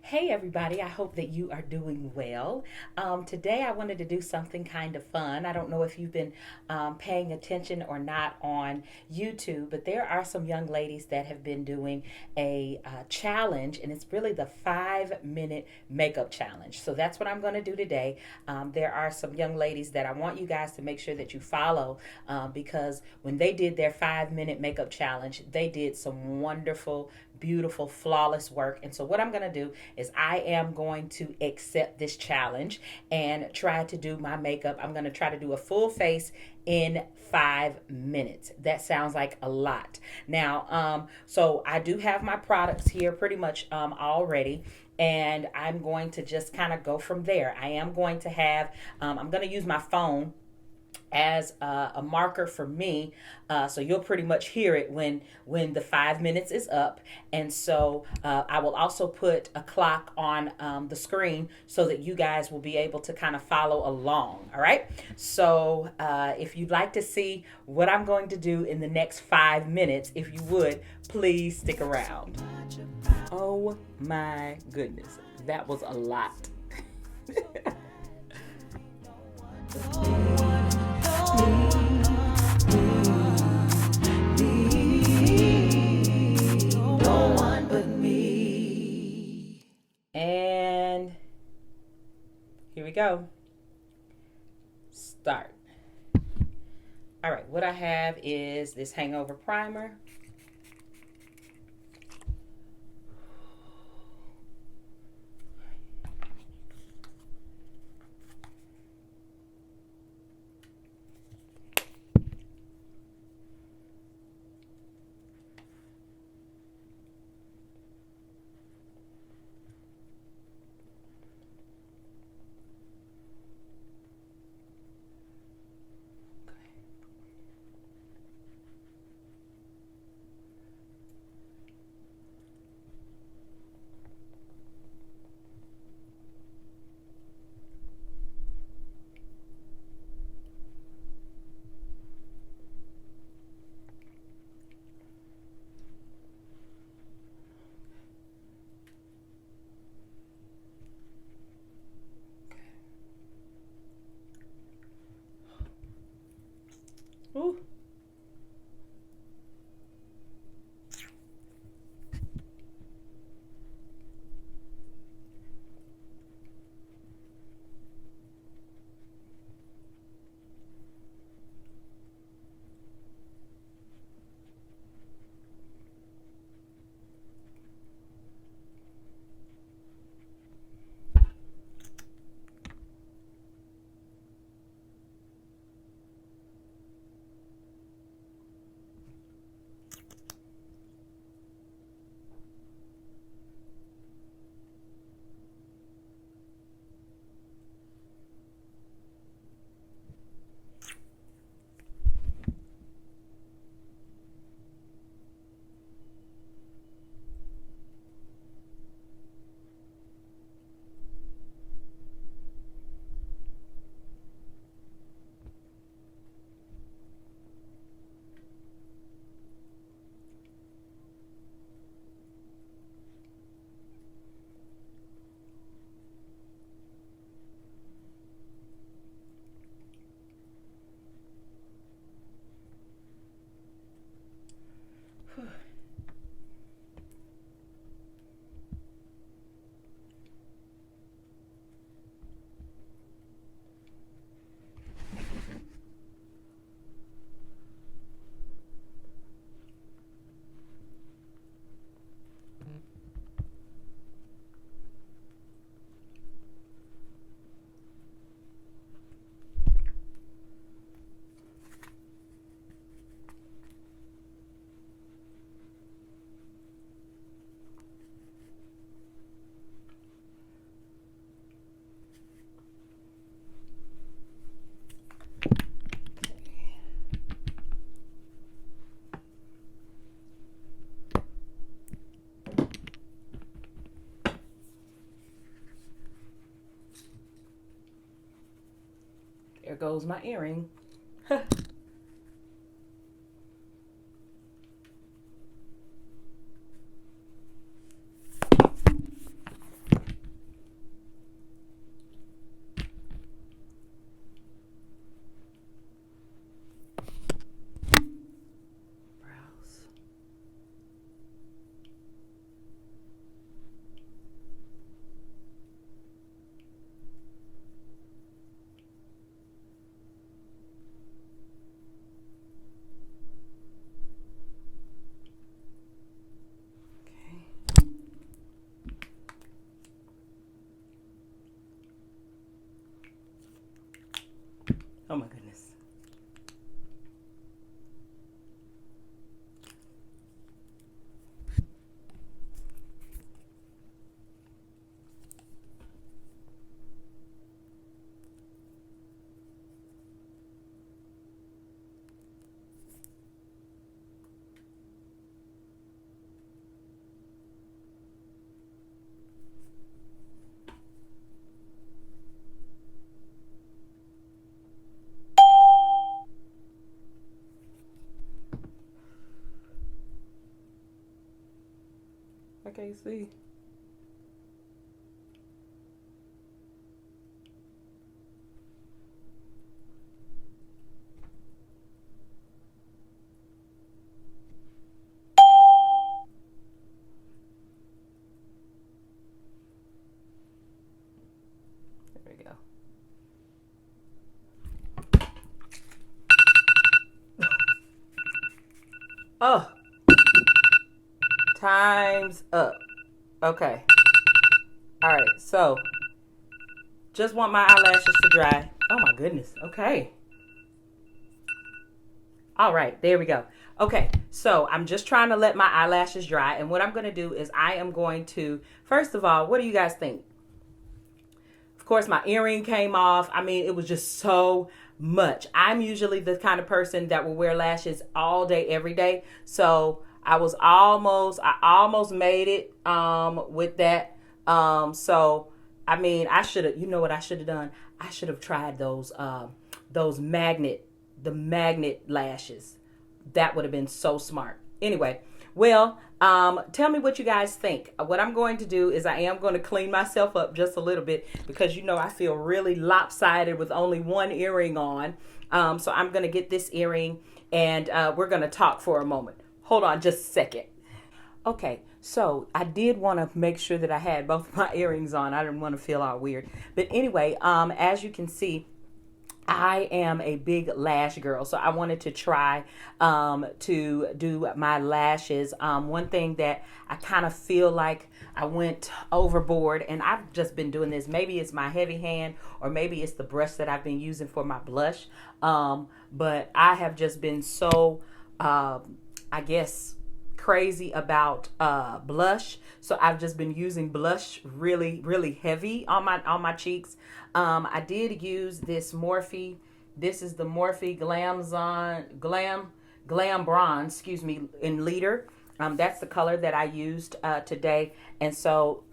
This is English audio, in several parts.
Hey everybody, I hope that you are doing well. Today I wanted to do something kind of fun. I don't know if you've been paying attention or not on YouTube, but there are some young ladies that have been doing a challenge, and it's really the 5 minute makeup challenge. So that's what I'm going to do today. There are some young ladies that I want you guys to make sure that you follow because when they did their 5 minute makeup challenge, they did some wonderful, beautiful, flawless work. And so what I'm going to do is I am going to accept this challenge and try to do my makeup. I'm going to try to do a full face in 5 minutes. That sounds like a lot. Now, so I do have my products here pretty much already. And I'm going to just kind of go from there. I am going to have, I'm going to use my phone as a marker for me, so you'll pretty much hear it when the 5 minutes is up. And so I will also put a clock on the screen so that you guys will be able to kind of follow along. All right, so if you'd like to see what I'm going to do in the next 5 minutes, if you would please stick around. Oh my goodness, that was a lot. No one but me. And here we go. Start. All right, what I have is this hangover primer. Ooh. There goes my earring. Oh my goodness. I can't see. There we go. Oh, time's up. Okay. All right. So, just want my eyelashes to dry. Oh my goodness. Okay. All right. There we go. Okay. So, I'm just trying to let my eyelashes dry. And what I'm going to do is I am going to, first of all, what do you guys think? Of course, my earring came off. I mean, it was just so much. I'm usually the kind of person that will wear lashes all day, every day. So I almost made it with that. So I mean, I should have. You know what I should have done? I should have tried those magnet lashes. That would have been so smart. Anyway, well, tell me what you guys think. What I'm going to do is I am going to clean myself up just a little bit because, you know, I feel really lopsided with only one earring on. So I'm going to get this earring and we're going to talk for a moment. Hold on just a second. Okay, so I did want to make sure that I had both my earrings on. I didn't want to feel all weird. But anyway, as you can see, I am a big lash girl, so I wanted to try to do my lashes. One thing that I kind of feel like I went overboard, and I've just been doing this. Maybe it's my heavy hand, or maybe it's the brush that I've been using for my blush. But I have just been so, I guess, crazy about blush, so I've just been using blush really heavy on my cheeks. I did use this Morphe. This is the Morphe Glambronzer, excuse me, in liter. That's the color that I used today, and so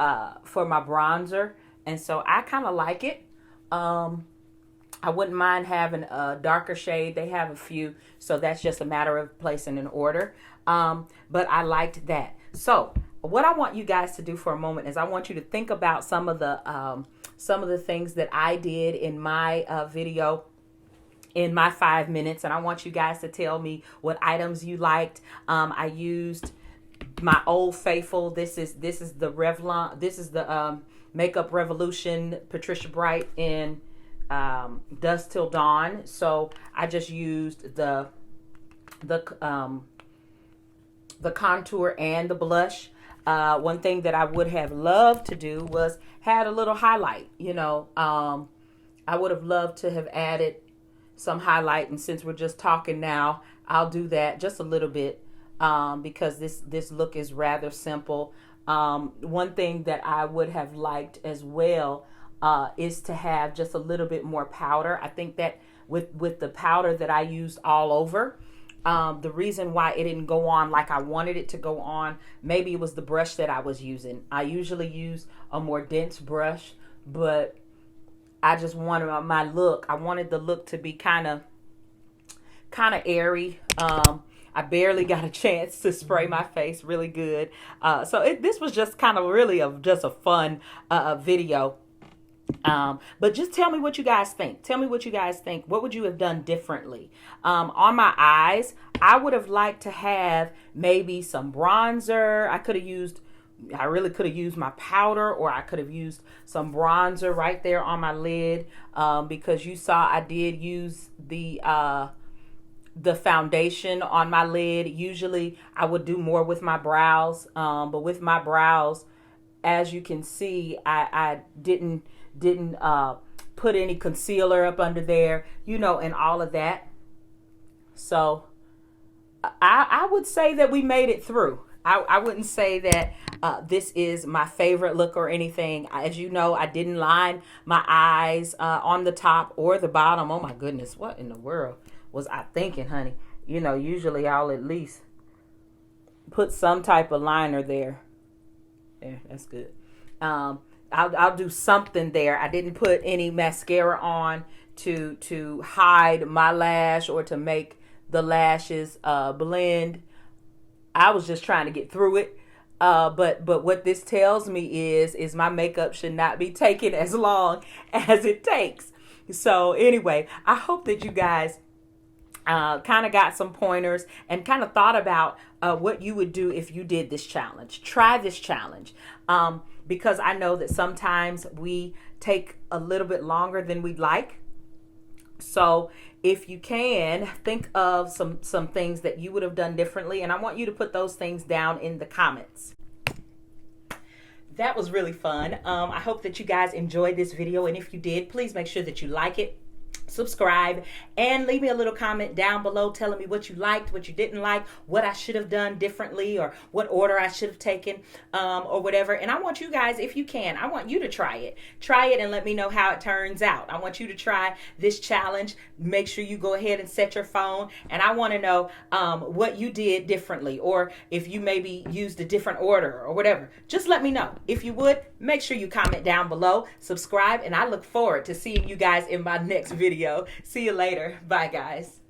for my bronzer, and so I kind of like it. I wouldn't mind having a darker shade. They have a few, so that's just a matter of placing an order. But I liked that. So what I want you guys to do for a moment is I want you to think about some of the things that I did in my video in my 5 minutes, and I want you guys to tell me what items you liked. I used my Old Faithful. This is the Revlon. This is the Makeup Revolution Patricia Bright in Dusk Till Dawn. So I just used the contour and the blush. One thing that I would have loved to do was had a little highlight. You know, I would have loved to have added some highlight, and since we're just talking now, I'll do that just a little bit because this look is rather simple. One thing that I would have liked as well is to have just a little bit more powder. I think that with the powder that I used all over, the reason why it didn't go on like I wanted it to go on, maybe it was the brush that I was using. I usually use a more dense brush, but I just wanted my look. I wanted the look to be kind of airy. I barely got a chance to spray my face really good. So this was just kind of really just a fun video. But just tell me what you guys think. Tell me what you guys think. What would you have done differently? On my eyes, I would have liked to have maybe some bronzer. I really could have used my powder, or I could have used some bronzer right there on my lid, because you saw I did use the foundation on my lid. Usually I would do more with my brows, but with my brows, as you can see, I didn't put any concealer up under there, you know, and all of that. So I would say that we made it through. I wouldn't say that this is my favorite look or anything. As you know, I didn't line my eyes on the top or the bottom. Oh my goodness, what in the world was I thinking, honey? You know, usually I'll at least put some type of liner there. There, that's good. I'll do something there. I didn't put any mascara on to hide my lash or to make the lashes blend. I was just trying to get through it. But what this tells me is my makeup should not be taking as long as it takes. So anyway, I hope that you guys kind of got some pointers and kind of thought about what you would do if you did this challenge. Try this challenge. Because I know that sometimes we take a little bit longer than we'd like. So if you can, think of some things that you would have done differently. And I want you to put those things down in the comments. That was really fun. I hope that you guys enjoyed this video. And if you did, please make sure that you like it, subscribe, and leave me a little comment down below telling me what you liked, what you didn't like, what I should have done differently, or what order I should have taken, or whatever. And I want you guys, if you can, I want you to try it and let me know how it turns out. I want you to try this challenge. Make sure you go ahead and set your phone, and I want to know what you did differently, or if you maybe used a different order or whatever. Just let me know. If you would, make sure you comment down below, subscribe, and I look forward to seeing you guys in my next video. See you later. Bye, guys.